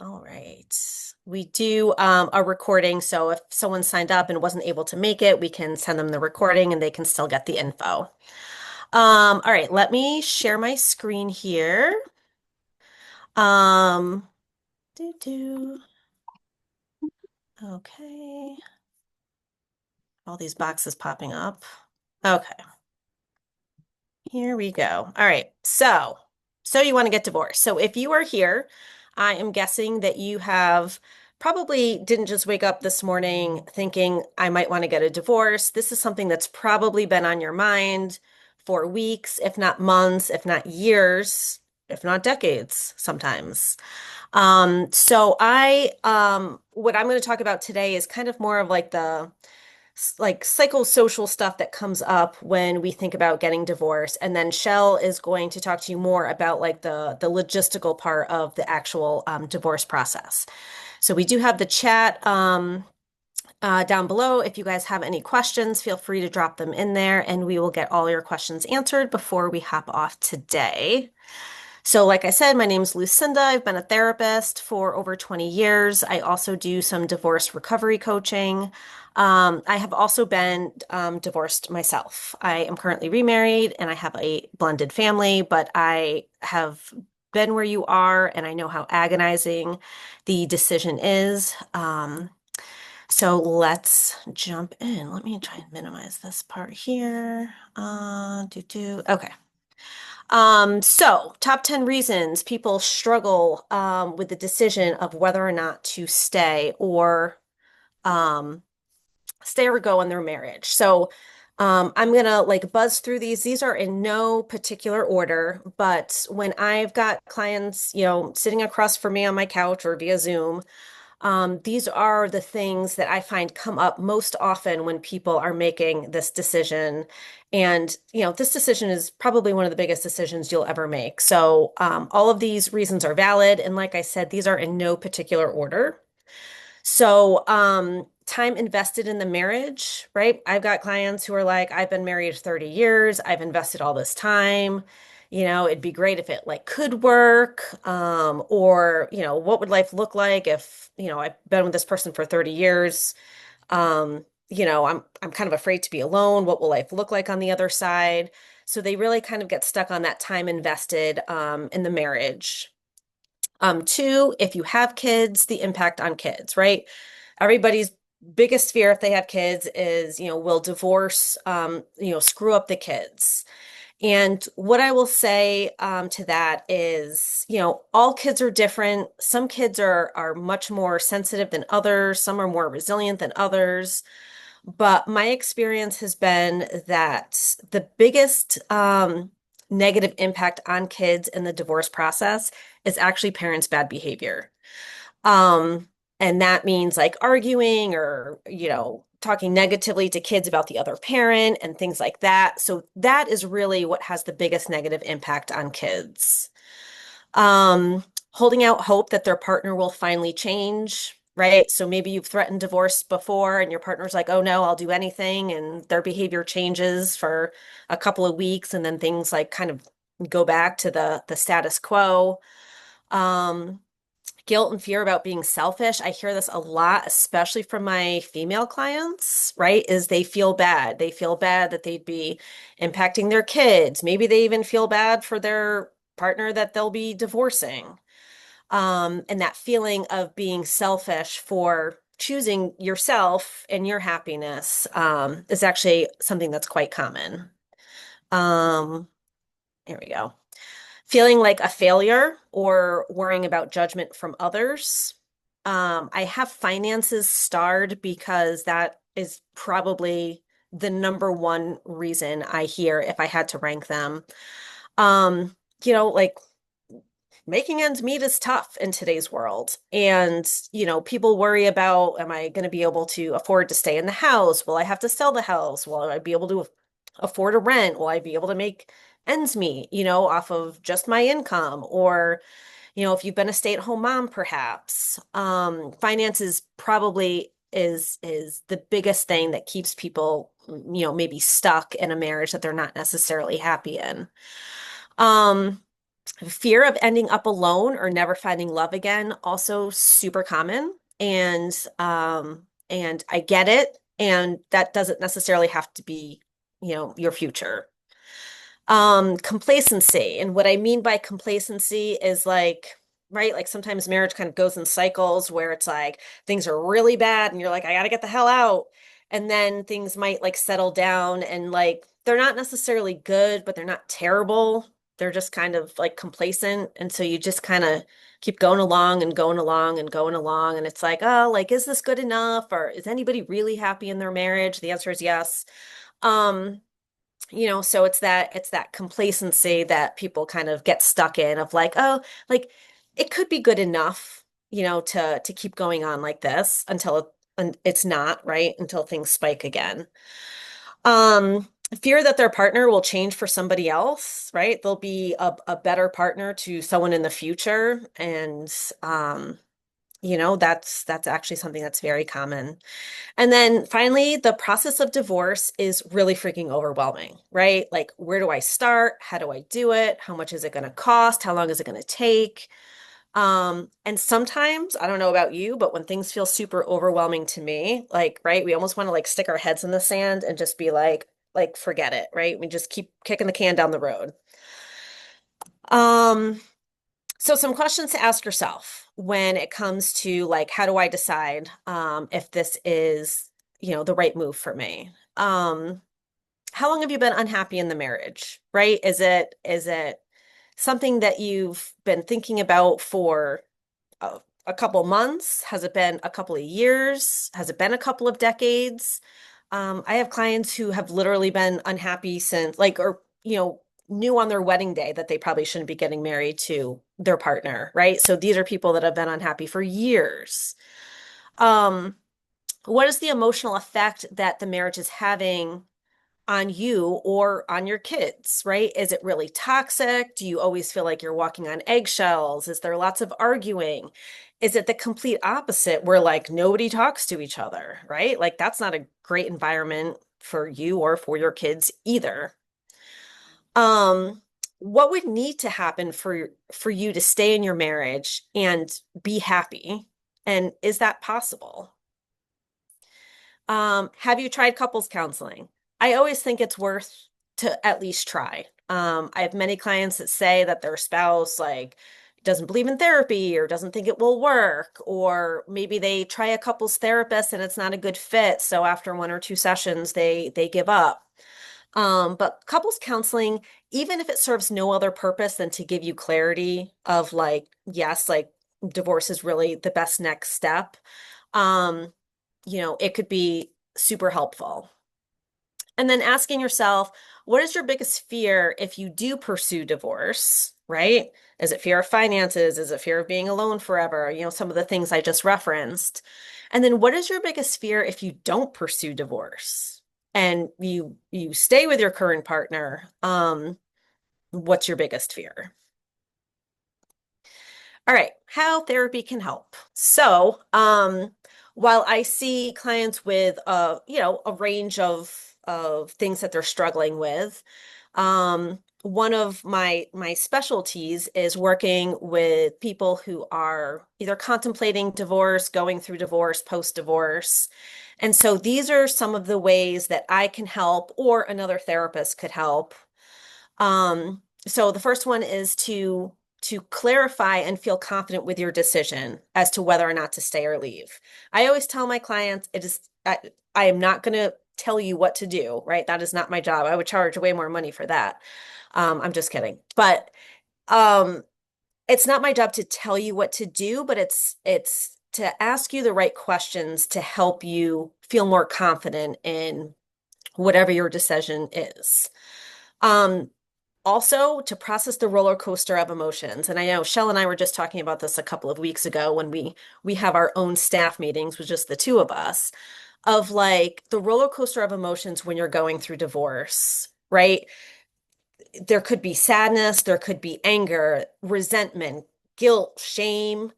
All right. We do a recording, so if someone signed up and wasn't able to make it, we can send them the recording and they can still get the info. All right, let me share my screen here. Um, do. Okay. All these boxes popping up. Okay, here we go. All right. So you want to get divorced. So if you are here, I am guessing that you have probably didn't just wake up this morning thinking I might want to get a divorce. This is something that's probably been on your mind for weeks, if not months, if not years, if not decades sometimes. What I'm going to talk about today is kind of more of like the like psychosocial stuff that comes up when we think about getting divorced. And then Shell is going to talk to you more about like the logistical part of the actual divorce process. So we do have the chat down below. If you guys have any questions, feel free to drop them in there and we will get all your questions answered before we hop off today. So, like I said, my name's Lucinda. I've been a therapist for over 20 years. I also do some divorce recovery coaching. I have also been divorced myself. I am currently remarried and I have a blended family, but I have been where you are and I know how agonizing the decision is. So let's jump in. Let me try and minimize this part here. Okay. So top 10 reasons people struggle with the decision of whether or not to um, stay or go in their marriage. So I'm gonna like buzz through these. These are in no particular order, but when I've got clients, sitting across from me on my couch or via Zoom, these are the things that I find come up most often when people are making this decision. And, this decision is probably one of the biggest decisions you'll ever make. So, all of these reasons are valid. And like I said, these are in no particular order. So, time invested in the marriage, right? I've got clients who are like, I've been married 30 years, I've invested all this time. It'd be great if it like could work. Or, what would life look like if, I've been with this person for 30 years. I'm kind of afraid to be alone. What will life look like on the other side? So they really kind of get stuck on that time invested in the marriage. Two, if you have kids, the impact on kids, right? Everybody's biggest fear if they have kids is, will divorce, screw up the kids. And what I will say to that is, all kids are different. Some kids are much more sensitive than others. Some are more resilient than others. But my experience has been that the biggest negative impact on kids in the divorce process is actually parents' bad behavior. Um, and that means like arguing or, talking negatively to kids about the other parent and things like that. So that is really what has the biggest negative impact on kids. Holding out hope that their partner will finally change, right? So maybe you've threatened divorce before and your partner's like, oh no, I'll do anything. And their behavior changes for a couple of weeks and then things like kind of go back to the status quo. Um, Guilt and fear about being selfish. I hear this a lot, especially from my female clients, right? Is they feel bad. They feel bad that they'd be impacting their kids. Maybe they even feel bad for their partner that they'll be divorcing. And that feeling of being selfish for choosing yourself and your happiness is actually something that's quite common. Um, here we go. Feeling like a failure or worrying about judgment from others. I have finances starred because that is probably the number one reason I hear if I had to rank them. Like making ends meet is tough in today's world. And, people worry about, am I going to be able to afford to stay in the house? Will I have to sell the house? Will I be able to afford a rent? Will I be able to make ends meet, off of just my income? Or, if you've been a stay-at-home mom, perhaps, finances probably is the biggest thing that keeps people, maybe stuck in a marriage that they're not necessarily happy in. Um, Fear of ending up alone or never finding love again, also super common. And I get it. And that doesn't necessarily have to be, your future. Complacency. And what I mean by complacency is like, right, like sometimes marriage kind of goes in cycles where it's like things are really bad and you're like, I gotta get the hell out. And then things might like settle down and like they're not necessarily good, but they're not terrible. They're just kind of like complacent. And so you just kind of keep going along and going along and going along. And it's like, oh, like, is this good enough? Or is anybody really happy in their marriage? The answer is yes. Um, so it's that complacency that people kind of get stuck in of like, oh, like it could be good enough, to keep going on like this until it's not, right? Until things spike again. Fear that their partner will change for somebody else, right? They'll be a better partner to someone in the future. And that's actually something that's very common. And then finally, the process of divorce is really freaking overwhelming, right? Like, where do I start? How do I do it? How much is it going to cost? How long is it going to take? And sometimes, I don't know about you, but when things feel super overwhelming to me, like, right, we almost want to like stick our heads in the sand and just be like, forget it, right? We just keep kicking the can down the road. Um, so some questions to ask yourself when it comes to like, how do I decide if this is, the right move for me? How long have you been unhappy in the marriage, right? Is it something that you've been thinking about for a couple months? Has it been a couple of years? Has it been a couple of decades? I have clients who have literally been unhappy since, like, or, knew on their wedding day that they probably shouldn't be getting married to their partner, right? So these are people that have been unhappy for years. Um, what is the emotional effect that the marriage is having on you or on your kids, right? Is it really toxic? Do you always feel like you're walking on eggshells? Is there lots of arguing? Is it the complete opposite where like nobody talks to each other, right? Like that's not a great environment for you or for your kids either. Um, what would need to happen for you to stay in your marriage and be happy? And is that possible? Have you tried couples counseling? I always think it's worth to at least try. I have many clients that say that their spouse like doesn't believe in therapy or doesn't think it will work, or maybe they try a couples therapist and it's not a good fit. So after one or two sessions, they give up. But couples counseling, even if it serves no other purpose than to give you clarity of like, yes, like divorce is really the best next step. Um, it could be super helpful. And then asking yourself, what is your biggest fear if you do pursue divorce, right? Is it fear of finances? Is it fear of being alone forever? Some of the things I just referenced. And then what is your biggest fear if you don't pursue divorce and you stay with your current partner? What's your biggest fear? All right, how therapy can help. So, while I see clients with a range of things that they're struggling with, one of my specialties is working with people who are either contemplating divorce, going through divorce, post-divorce. And so these are some of the ways that I can help or another therapist could help. So the first one is to clarify and feel confident with your decision as to whether or not to stay or leave. I always tell my clients I am not going to tell you what to do, right? That is not my job. I would charge way more money for that. I'm just kidding. But um, it's not my job to tell you what to do, but it's to ask you the right questions to help you feel more confident in whatever your decision is. Um, Also to process the roller coaster of emotions. And I know Shell and I were just talking about this a couple of weeks ago when we have our own staff meetings with just the two of us, of like the roller coaster of emotions when you're going through divorce, right? There could be sadness, there could be anger, resentment, guilt, shame,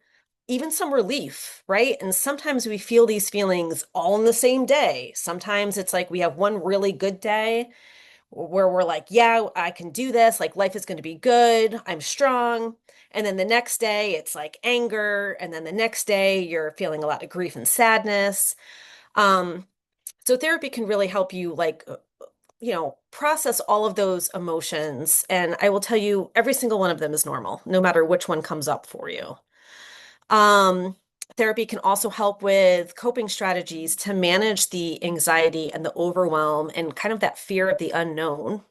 even some relief, right? And sometimes we feel these feelings all in the same day. Sometimes it's like we have one really good day where we're like, yeah, I can do this. Like life is going to be good. I'm strong. And then the next day it's like anger. And then the next day you're feeling a lot of grief and sadness. Um, so therapy can really help you process all of those emotions. And I will tell you, every single one of them is normal, no matter which one comes up for you. Um, Therapy can also help with coping strategies to manage the anxiety and the overwhelm and kind of that fear of the unknown.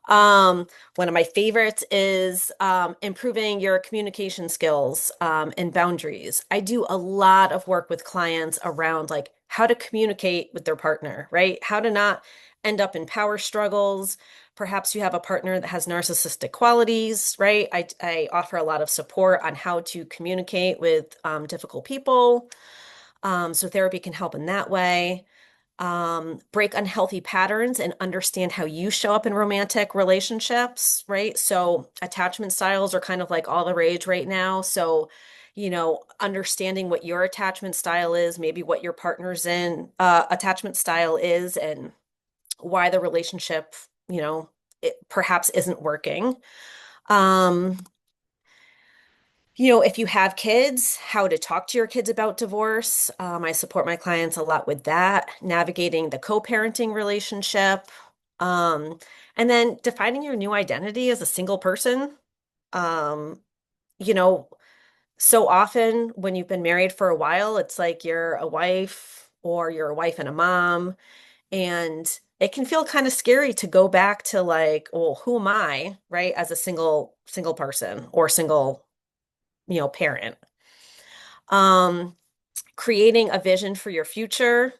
One of my favorites is improving your communication skills and boundaries. I do a lot of work with clients around like how to communicate with their partner, right? How to not end up in power struggles. Perhaps you have a partner that has narcissistic qualities, right? I offer a lot of support on how to communicate with difficult people. So therapy can help in that way. Break unhealthy patterns and understand how you show up in romantic relationships, right? So attachment styles are kind of like all the rage right now. So, understanding what your attachment style is, maybe what your partner's in attachment style is, and why the relationship, it perhaps isn't working. Um, if you have kids, how to talk to your kids about divorce. I support my clients a lot with that, navigating the co-parenting relationship, um, and then defining your new identity as a single person. Um, you know, so often when you've been married for a while, it's like you're a wife or you're a wife and a mom, and it can feel kind of scary to go back to like, well, who am I, right, as a single person or single, parent. Um, Creating a vision for your future,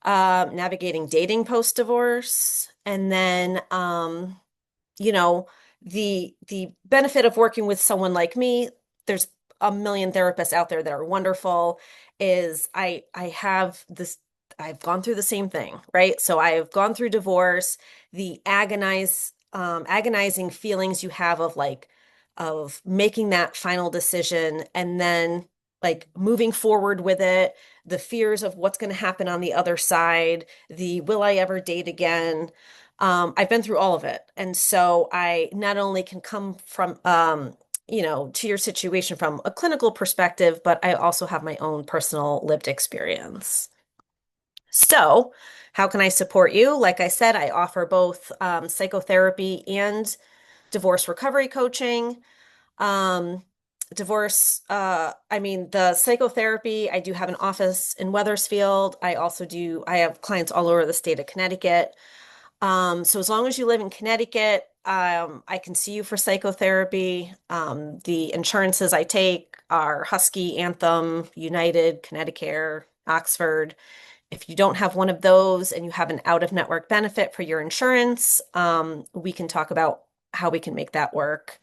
navigating dating post-divorce, and then you know, the benefit of working with someone like me, there's a million therapists out there that are wonderful, is I have this I've gone through the same thing, right? So I've gone through divorce, the agonizing feelings you have of making that final decision and then like moving forward with it, the fears of what's going to happen on the other side, the will I ever date again? I've been through all of it. And so I not only can come from, to your situation from a clinical perspective, but I also have my own personal lived experience. So, how can I support you? Like I said, I offer both psychotherapy and divorce recovery coaching. Um, the psychotherapy, I do have an office in Weathersfield. I have clients all over the state of Connecticut. So as long as you live in Connecticut, I can see you for psychotherapy. The insurances I take are Husky, Anthem, United, Connecticut, Oxford. If you don't have one of those and you have an out-of-network benefit for your insurance, we can talk about how we can make that work.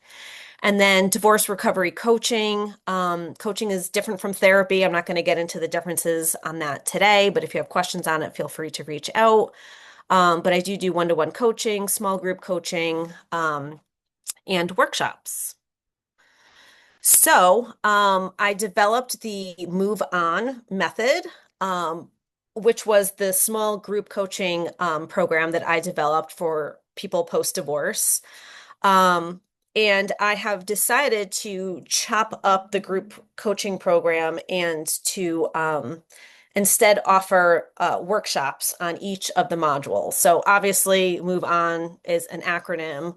And then divorce recovery coaching. Coaching is different from therapy. I'm not going to get into the differences on that today, but if you have questions on it, feel free to reach out. But I do one-to-one coaching, small group coaching, and workshops. So I developed the Move On method, um, which was the small group coaching program that I developed for people post-divorce. Um, and I have decided to chop up the group coaching program and to instead offer workshops on each of the modules. So obviously, Move On is an acronym.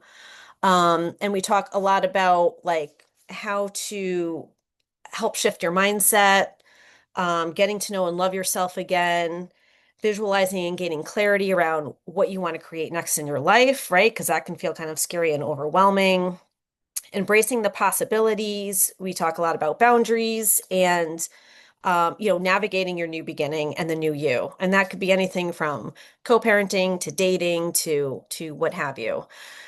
And we talk a lot about like how to help shift your mindset, getting to know and love yourself again, visualizing and gaining clarity around what you want to create next in your life, right? Because that can feel kind of scary and overwhelming. Embracing the possibilities. We talk a lot about boundaries and navigating your new beginning and the new you. And that could be anything from co-parenting to dating to what have you.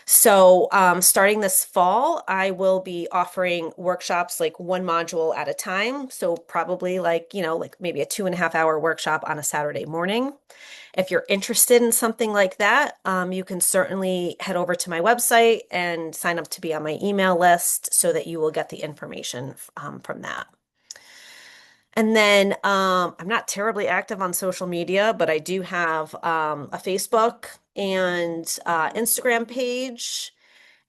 So, starting this fall, I will be offering workshops like one module at a time. So probably like maybe a 2.5 hour workshop on a Saturday morning. If you're interested in something like that, you can certainly head over to my website and sign up to be on my email list so that you will get the information from that. And then I'm not terribly active on social media, but I do have a Facebook and Instagram page.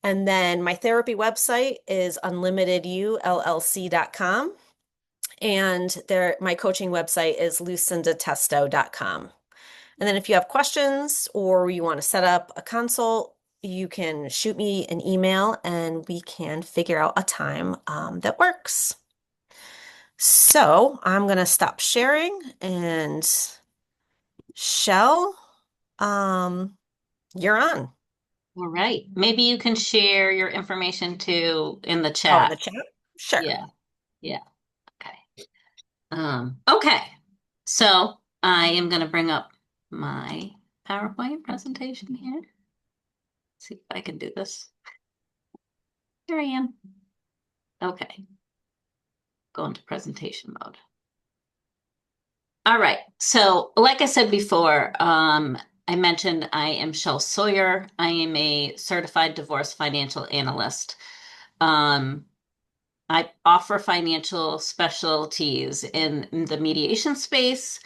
And then my therapy website is unlimitedullc.com. And there, my coaching website is lucindatesto.com. And then if you have questions or you want to set up a consult, you can shoot me an email and we can figure out a time that works. So I'm going to stop sharing and Shell, um, you're on. All right. Maybe you can share your information too in the Oh, in chat. the chat? Sure. Yeah. Yeah. Okay. Okay. So I am going to bring up my PowerPoint presentation here. See if I can do this. Here I am. Okay. Go into presentation mode. All right. So, like I said before, I mentioned I am Shel Sawyer. I am a certified divorce financial analyst. Um, I offer financial specialties in the mediation space,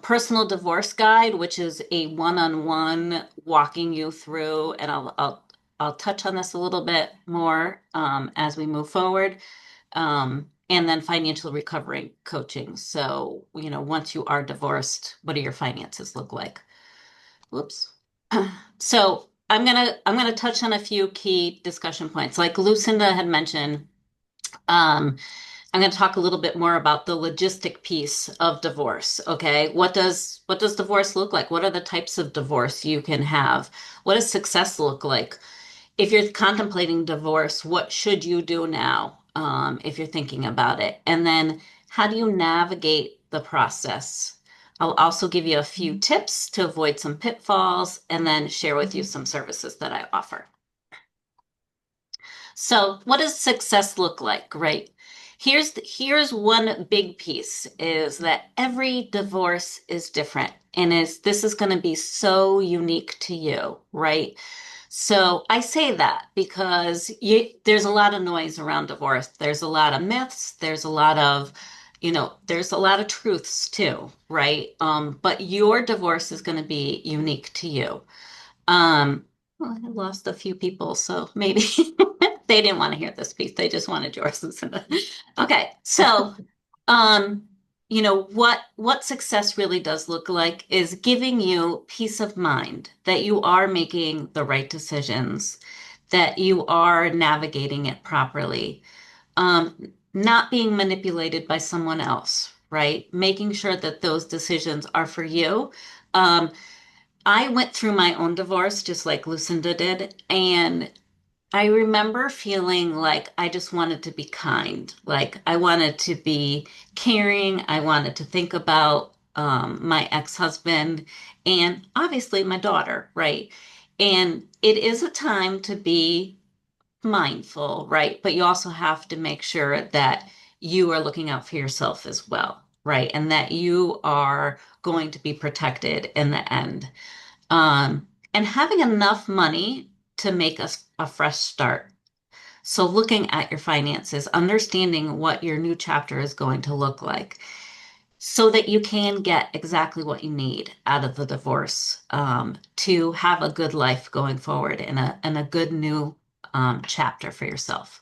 personal divorce guide, which is a one-on-one walking you through, and I'll touch on this a little bit more as we move forward. And then financial recovery coaching. So, once you are divorced, what do your finances look like? Whoops. So I'm gonna touch on a few key discussion points. Like Lucinda had mentioned, um, I'm going to talk a little bit more about the logistic piece of divorce. Okay. What does divorce look like? What are the types of divorce you can have? What does success look like? If you're contemplating divorce, what should you do now, if you're thinking about it? And then how do you navigate the process? I'll also give you a few tips to avoid some pitfalls and then share with you some services that I offer. So, what does success look like, right? Here's one big piece is that every divorce is different and this is going to be so unique to you, right? So I say that because there's a lot of noise around divorce. There's a lot of myths. There's a lot of truths too, right? But your divorce is going to be unique to you. Well, I lost a few people, so maybe they didn't want to hear this piece. They just wanted yours. Okay, so um, what success really does look like is giving you peace of mind that you are making the right decisions, that you are navigating it properly, not being manipulated by someone else, right? Making sure that those decisions are for you. Um, I went through my own divorce just like Lucinda did, and I remember feeling like I just wanted to be kind. Like I wanted to be caring. I wanted to think about my ex-husband and obviously my daughter, right? And it is a time to be mindful, right? But you also have to make sure that you are looking out for yourself as well, right? And that you are going to be protected in the end. And having enough money to make a fresh start. So, looking at your finances, understanding what your new chapter is going to look like so that you can get exactly what you need out of the divorce to have a good life going forward and a good new chapter for yourself.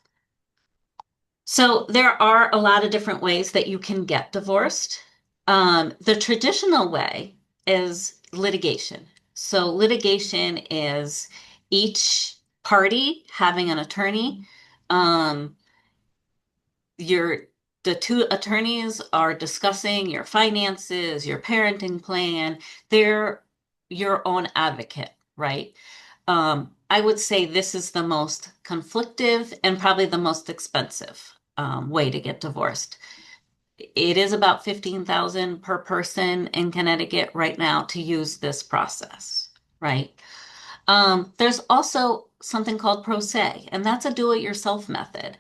So, there are a lot of different ways that you can get divorced. The traditional way is litigation. So, litigation is each party having an attorney. Um, your the two attorneys are discussing your finances, your parenting plan. They're your own advocate, right? I would say this is the most conflictive and probably the most expensive way to get divorced. It is about 15,000 per person in Connecticut right now to use this process, right? There's also something called pro se, and that's a do-it-yourself method.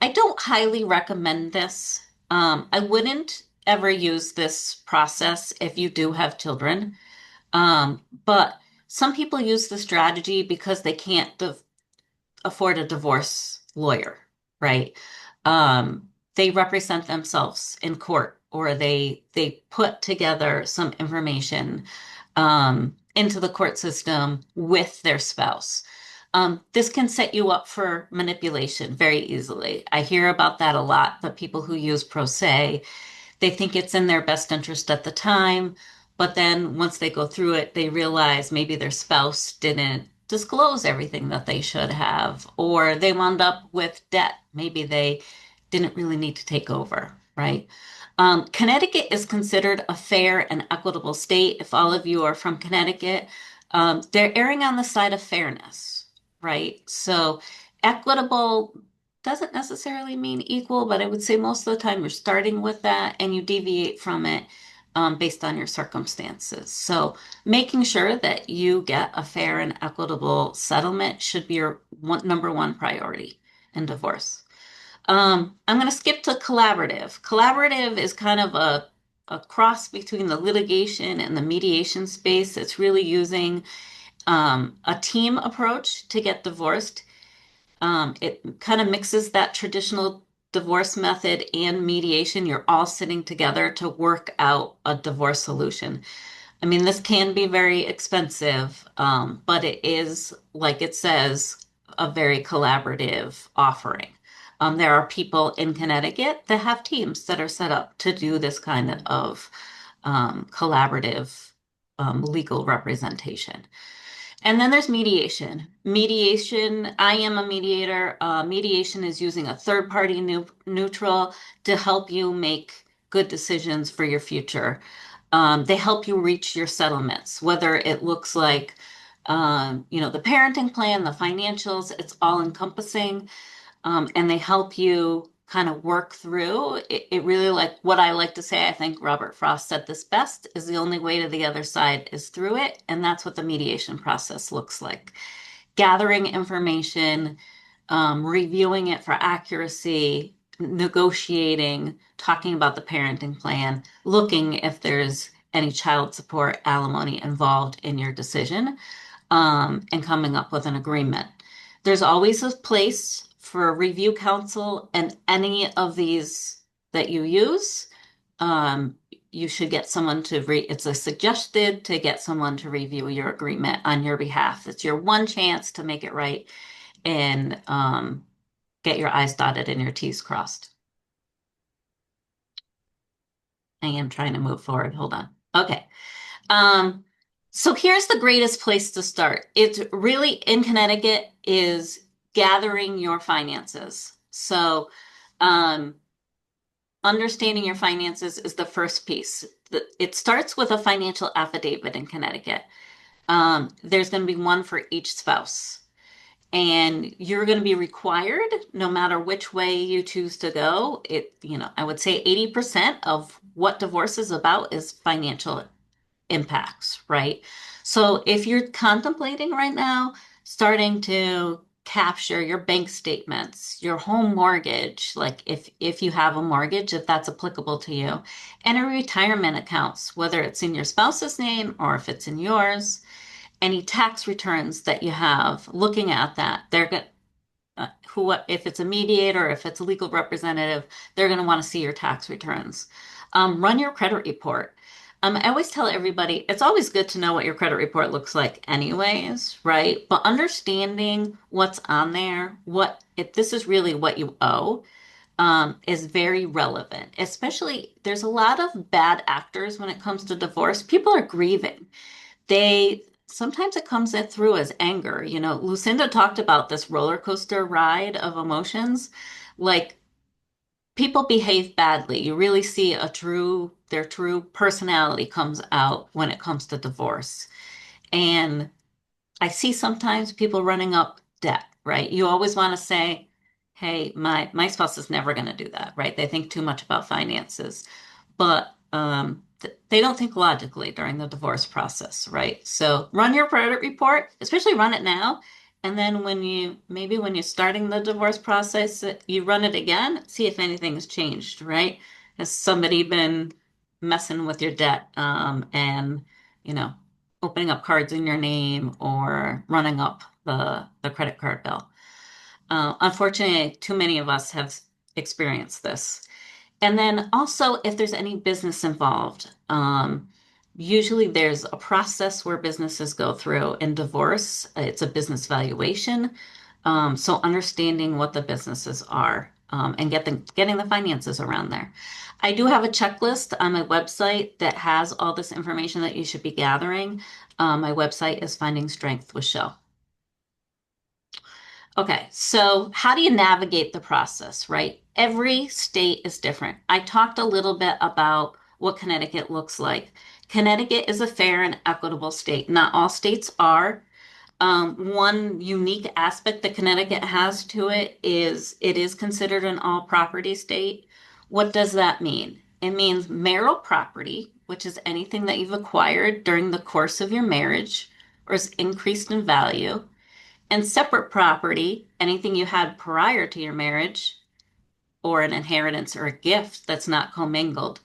I don't highly recommend this. I wouldn't ever use this process if you do have children. But some people use the strategy because they can't afford a divorce lawyer, right? They represent themselves in court or they put together some information into the court system with their spouse. This can set you up for manipulation very easily. I hear about that a lot, but people who use pro se, they think it's in their best interest at the time, but then once they go through it, they realize maybe their spouse didn't disclose everything that they should have, or they wound up with debt. Maybe they didn't really need to take over, right? Connecticut is considered a fair and equitable state. If all of you are from Connecticut, they're erring on the side of fairness, right? So equitable doesn't necessarily mean equal, but I would say most of the time you're starting with that and you deviate from it based on your circumstances. So making sure that you get a fair and equitable settlement should be your number one priority in divorce. I'm going to skip to collaborative. Collaborative is kind of a cross between the litigation and the mediation space. It's really using a team approach to get divorced. It kind of mixes that traditional divorce method and mediation. You're all sitting together to work out a divorce solution. I mean, this can be very expensive, but it is, like it says, a very collaborative offering. There are people in Connecticut that have teams that are set up to do this kind of collaborative legal representation. And then there's mediation. Mediation, I am a mediator. Mediation is using a third party neutral to help you make good decisions for your future. They help you reach your settlements, whether it looks like, the parenting plan, the financials, it's all encompassing. And they help you kind of work through it. Really, like what I like to say, I think Robert Frost said this best, is the only way to the other side is through it. And that's what the mediation process looks like. Gathering information, reviewing it for accuracy, negotiating, talking about the parenting plan, looking if there's any child support, alimony involved in your decision, and coming up with an agreement. There's always a place for review counsel, and any of these that you use, um, you should get someone to it's a suggested to get someone to review your agreement on your behalf. It's your one chance to make it right and get your I's dotted and your T's crossed. I am trying to move forward. Hold on. Okay. Um, so here's the greatest place to start. It's really in Connecticut is gathering your finances. So, understanding your finances is the first piece. It starts with a financial affidavit in Connecticut. There's going to be one for each spouse. And you're going to be required, no matter which way you choose to go. I would say 80% of what divorce is about is financial impacts, right? So if you're contemplating right now, starting to capture your bank statements, your home mortgage, like if you have a mortgage, if that's applicable to you, and a retirement accounts, whether it's in your spouse's name or if it's in yours, any tax returns that you have, looking at that, they're going if it's a mediator, if it's a legal representative, they're going to want to see your tax returns. Run your credit report. I always tell everybody it's always good to know what your credit report looks like, anyways, right? But understanding what's on there, what if this is really what you owe, is very relevant. Especially, there's a lot of bad actors when it comes to divorce. People are grieving. They sometimes it comes through as anger. Lucinda talked about this roller coaster ride of emotions. Like people behave badly. You really see their true personality comes out when it comes to divorce. And I see sometimes people running up debt, right? You always want to say, hey, my spouse is never going to do that, right? They think too much about finances. But they don't think logically during the divorce process, right? So run your credit report, especially run it now. And then when you're starting the divorce process, you run it again, see if anything's changed, right? Has somebody been messing with your debt, and, you know, opening up cards in your name or running up the credit card bill? Unfortunately, too many of us have experienced this. And then also, if there's any business involved, Usually there's a process where businesses go through. In divorce, it's a business valuation. So understanding what the businesses are and getting the finances around there. I do have a checklist on my website that has all this information that you should be gathering. My website is Finding Strength with Shell. Okay, so how do you navigate the process, right? Every state is different. I talked a little bit about what Connecticut looks like. Connecticut is a fair and equitable state. Not all states are. One unique aspect that Connecticut has to it is considered an all property state. What does that mean? It means marital property, which is anything that you've acquired during the course of your marriage or is increased in value, and separate property, anything you had prior to your marriage or an inheritance or a gift that's not commingled.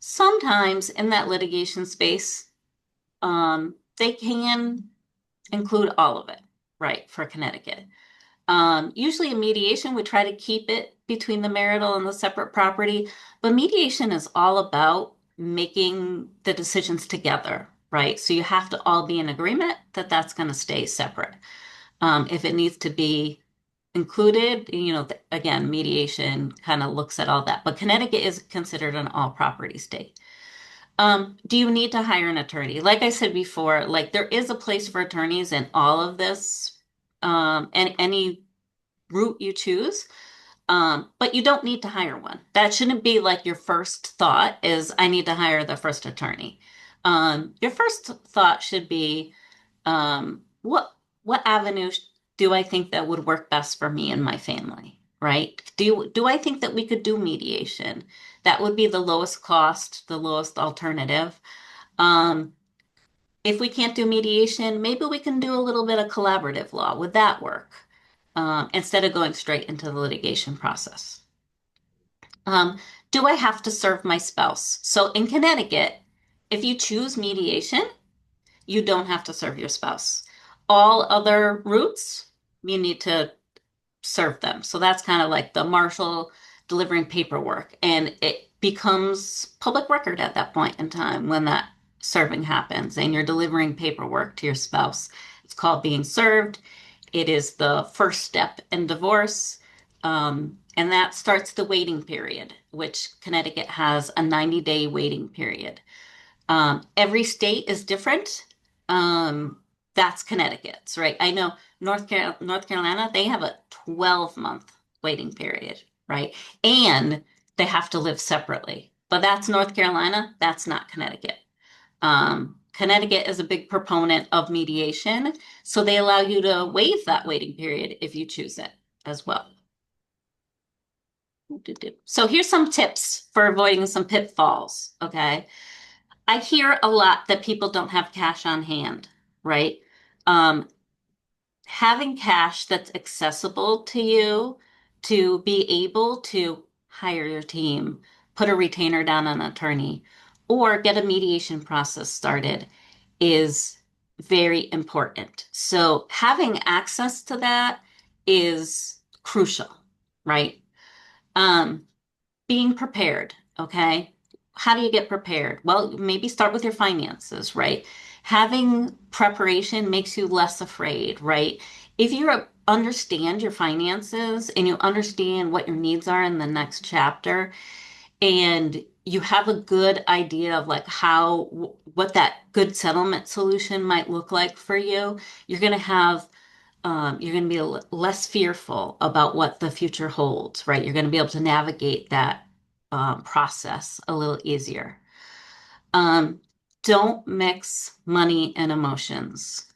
Sometimes in that litigation space, they can include all of it, right, for Connecticut. Usually in mediation, we try to keep it between the marital and the separate property, but mediation is all about making the decisions together, right? So you have to all be in agreement that that's going to stay separate. If it needs to be included, again, mediation kind of looks at all that. But Connecticut is considered an all property state. Do you need to hire an attorney? Like I said before, like there is a place for attorneys in all of this, and any route you choose. But you don't need to hire one. That shouldn't be like your first thought is I need to hire the first attorney. Your first thought should be what avenue do I think that would work best for me and my family, right? Do I think that we could do mediation? That would be the lowest cost, the lowest alternative. Um, if we can't do mediation, maybe we can do a little bit of collaborative law. Would that work? Instead of going straight into the litigation process. Um, do I have to serve my spouse? So in Connecticut, if you choose mediation, you don't have to serve your spouse. All other routes, you need to serve them. So that's kind of like the marshal delivering paperwork. And it becomes public record at that point in time when that serving happens and you're delivering paperwork to your spouse. It's called being served. It is the first step in divorce. And that starts the waiting period, which Connecticut has a 90-day waiting period. Every state is different. Um, that's Connecticut's, right? I know North Carolina, they have a 12-month waiting period, right? And they have to live separately. But that's North Carolina, that's not Connecticut. Connecticut is a big proponent of mediation, so they allow you to waive that waiting period if you choose it as well. So here's some tips for avoiding some pitfalls, okay? I hear a lot that people don't have cash on hand, right? Um, Having cash that's accessible to you to be able to hire your team, put a retainer down on an attorney, or get a mediation process started is very important. So having access to that is crucial, right? Um, Being prepared, okay? How do you get prepared? Well, maybe start with your finances, right? Having preparation makes you less afraid, right? If you understand your finances and you understand what your needs are in the next chapter, and you have a good idea of like what that good settlement solution might look like for you, you're going to be less fearful about what the future holds, right? You're going to be able to navigate that process a little easier. Um, don't mix money and emotions.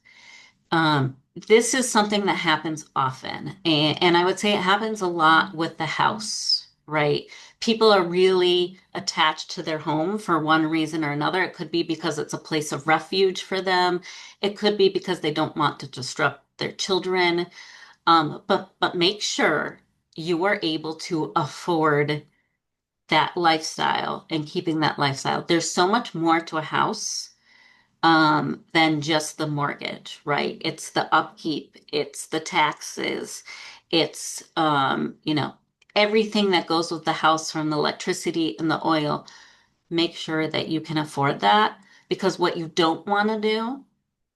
This is something that happens often, and I would say it happens a lot with the house, right? People are really attached to their home for one reason or another. It could be because it's a place of refuge for them. It could be because they don't want to disrupt their children. But make sure you are able to afford that lifestyle and keeping that lifestyle. There's so much more to a house than just the mortgage, right? It's the upkeep, it's the taxes, it's everything that goes with the house from the electricity and the oil. Make sure that you can afford that because what you don't want to do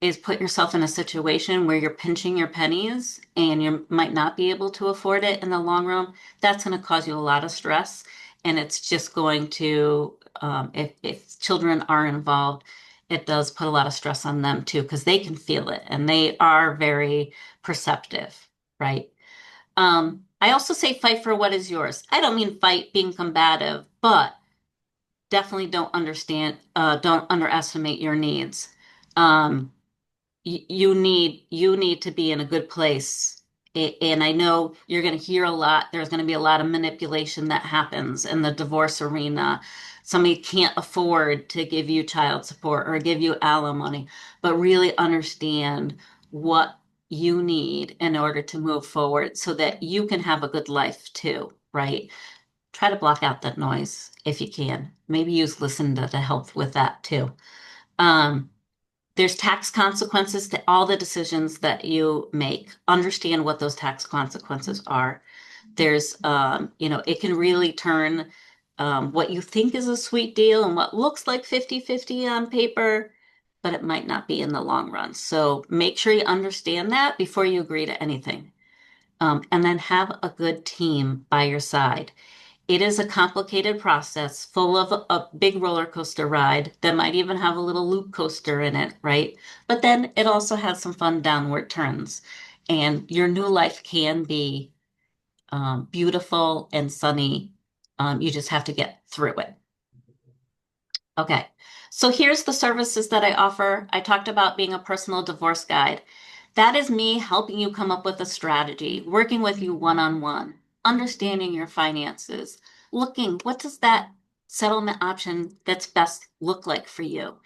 is put yourself in a situation where you're pinching your pennies and you might not be able to afford it in the long run. That's going to cause you a lot of stress. And it's just going to, if children are involved, it does put a lot of stress on them too, because they can feel it and they are very perceptive, right? I also say fight for what is yours. I don't mean fight being combative, but definitely don't underestimate your needs. Um, you need to be in a good place. And I know you're going to hear a lot. There's going to be a lot of manipulation that happens in the divorce arena. Somebody can't afford to give you child support or give you alimony, but really understand what you need in order to move forward so that you can have a good life too, right? Try to block out that noise if you can. Maybe use Lucinda to help with that too. Um, there's tax consequences to all the decisions that you make. Understand what those tax consequences are. It can really turn what you think is a sweet deal and what looks like 50-50 on paper, but it might not be in the long run. So make sure you understand that before you agree to anything. And then have a good team by your side. It is a complicated process full of a big roller coaster ride that might even have a little loop coaster in it, right? But then it also has some fun downward turns. And your new life can be beautiful and sunny. You just have to get through it. Okay. So here's the services that I offer. I talked about being a personal divorce guide. That is me helping you come up with a strategy, working with you one-on-one, understanding your finances, looking, what does that settlement option that's best look like for you?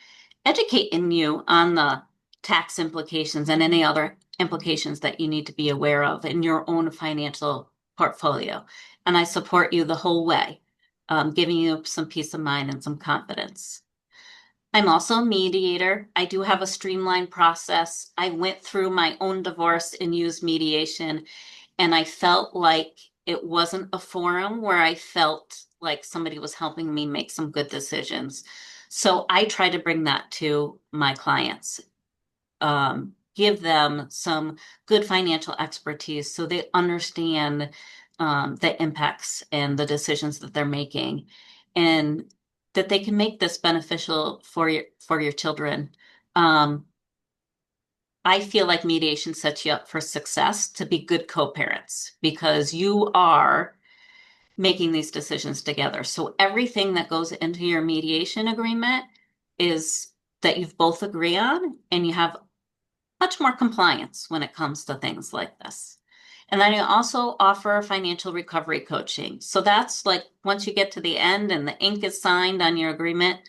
Educating you on the tax implications and any other implications that you need to be aware of in your own financial portfolio. And I support you the whole way, giving you some peace of mind and some confidence. I'm also a mediator. I do have a streamlined process. I went through my own divorce and used mediation, and I felt like it wasn't a forum where I felt like somebody was helping me make some good decisions. So I try to bring that to my clients, give them some good financial expertise so they understand the impacts and the decisions that they're making, and that they can make this beneficial for your children. Um, I feel like mediation sets you up for success to be good co-parents because you are making these decisions together. So everything that goes into your mediation agreement is that you've both agree on, and you have much more compliance when it comes to things like this. And then I also offer financial recovery coaching. So that's like once you get to the end and the ink is signed on your agreement,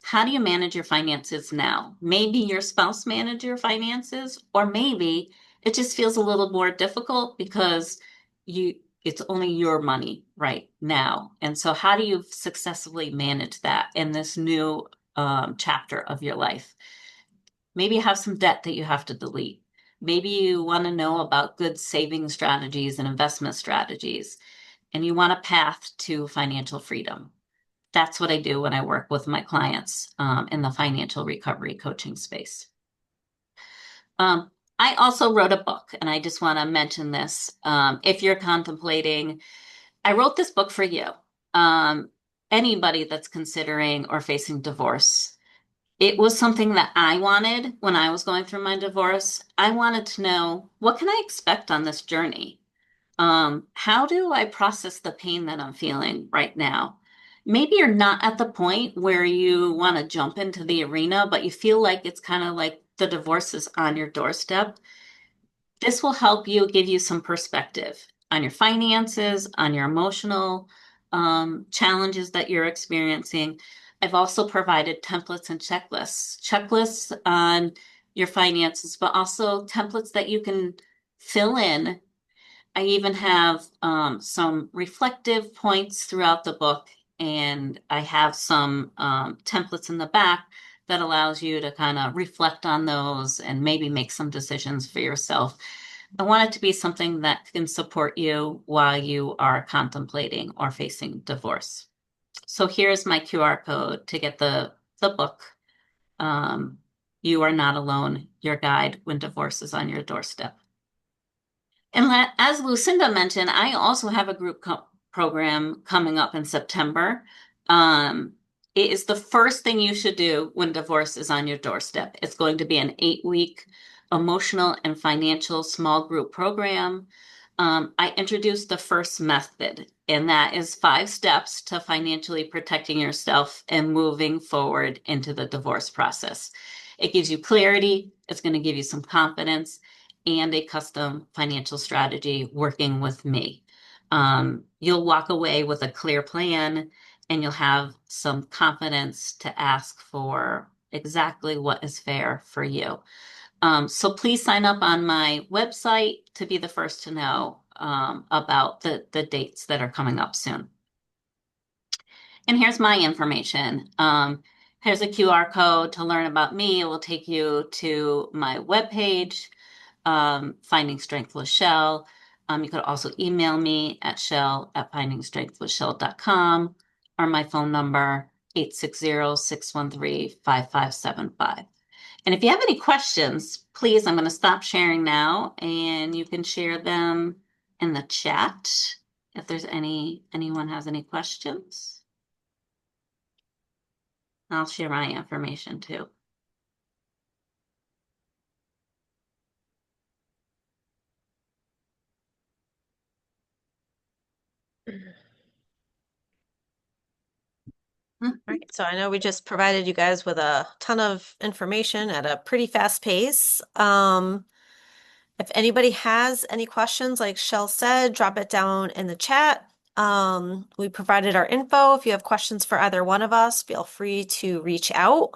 how do you manage your finances now? Maybe your spouse manage your finances, or maybe it just feels a little more difficult because you it's only your money right now. And so how do you successfully manage that in this new chapter of your life? Maybe you have some debt that you have to delete. Maybe you want to know about good saving strategies and investment strategies, and you want a path to financial freedom. That's what I do when I work with my clients in the financial recovery coaching space. Um, I also wrote a book, and I just want to mention this. If you're contemplating, I wrote this book for you. Um, Anybody that's considering or facing divorce. It was something that I wanted when I was going through my divorce. I wanted to know, what can I expect on this journey? How do I process the pain that I'm feeling right now? Maybe you're not at the point where you want to jump into the arena, but you feel like it's kind of like the divorce is on your doorstep. This will help you give you some perspective on your finances, on your emotional challenges that you're experiencing. I've also provided templates and checklists on your finances, but also templates that you can fill in. I even have some reflective points throughout the book, and I have some templates in the back that allows you to kind of reflect on those and maybe make some decisions for yourself. I want it to be something that can support you while you are contemplating or facing divorce. So here's my QR code to get the book. Um, you are not alone. Your guide when divorce is on your doorstep. And as Lucinda mentioned, I also have a group program coming up in September. Um, it is the first thing you should do when divorce is on your doorstep. It's going to be an 8-week emotional and financial small group program. I introduced the first method, and that is 5 steps to financially protecting yourself and moving forward into the divorce process. It gives you clarity, it's going to give you some confidence and a custom financial strategy working with me. You'll walk away with a clear plan and you'll have some confidence to ask for exactly what is fair for you. So please sign up on my website to be the first to know about the dates that are coming up soon. And here's my information. Here's a QR code to learn about me. It will take you to my webpage, Finding Strength with Shell. You could also email me at shell@findingstrengthwithshell.com or my phone number, 860-613-5575. And if you have any questions, please, I'm going to stop sharing now and you can share them in the chat if there's anyone has any questions. I'll share my information too. All right, so I know we just provided you guys with a ton of information at a pretty fast pace. If anybody has any questions, like Shell said, drop it down in the chat. We provided our info. If you have questions for either one of us, feel free to reach out.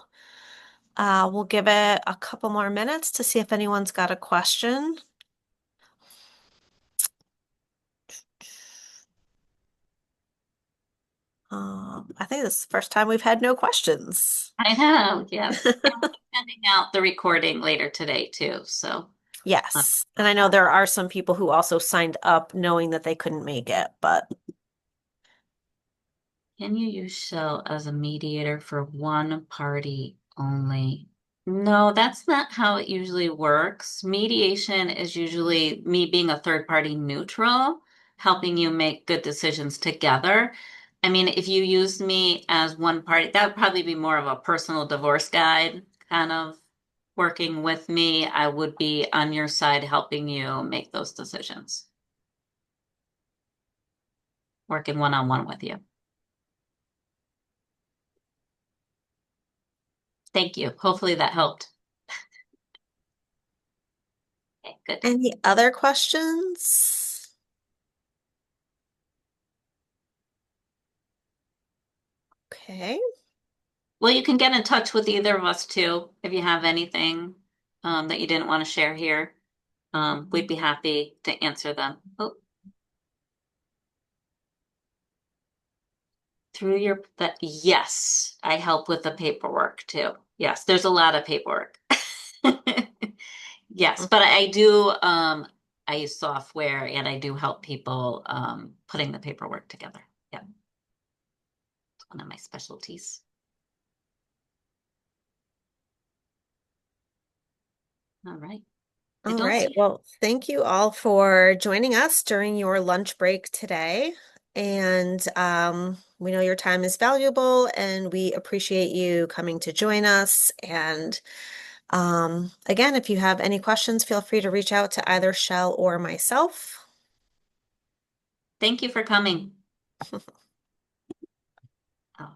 We'll give it a couple more minutes to see if anyone's got a question. I think this is the first time we've had no questions. I have, yes. And we'll be sending out the recording later today too. So Yes, and I know there are some people who also signed up knowing that they couldn't make it, but can you use Shell as a mediator for one party only? No, that's not how it usually works. Mediation is usually me being a third party neutral, helping you make good decisions together. I mean, if you used me as one party, that would probably be more of a personal divorce guide kind of working with me. I would be on your side helping you make those decisions, working one-on-one with you. Thank you. Hopefully that helped. Okay, good. any other questions? Okay. Well, you can get in touch with either of us too if you have anything that you didn't want to share here. We'd be happy to answer them. Oh, through your that yes, I help with the paperwork too. Yes, there's a lot of paperwork. Yes, but I do I use software and I do help people putting the paperwork together. Yeah, it's one of my specialties. All right. I All don't right. see Well, thank you all for joining us during your lunch break today. And we know your time is valuable and we appreciate you coming to join us. And again, if you have any questions, feel free to reach out to either Shell or myself. Thank you for coming. Oh, All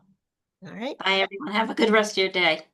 right. bye, everyone. Have a good rest of your day.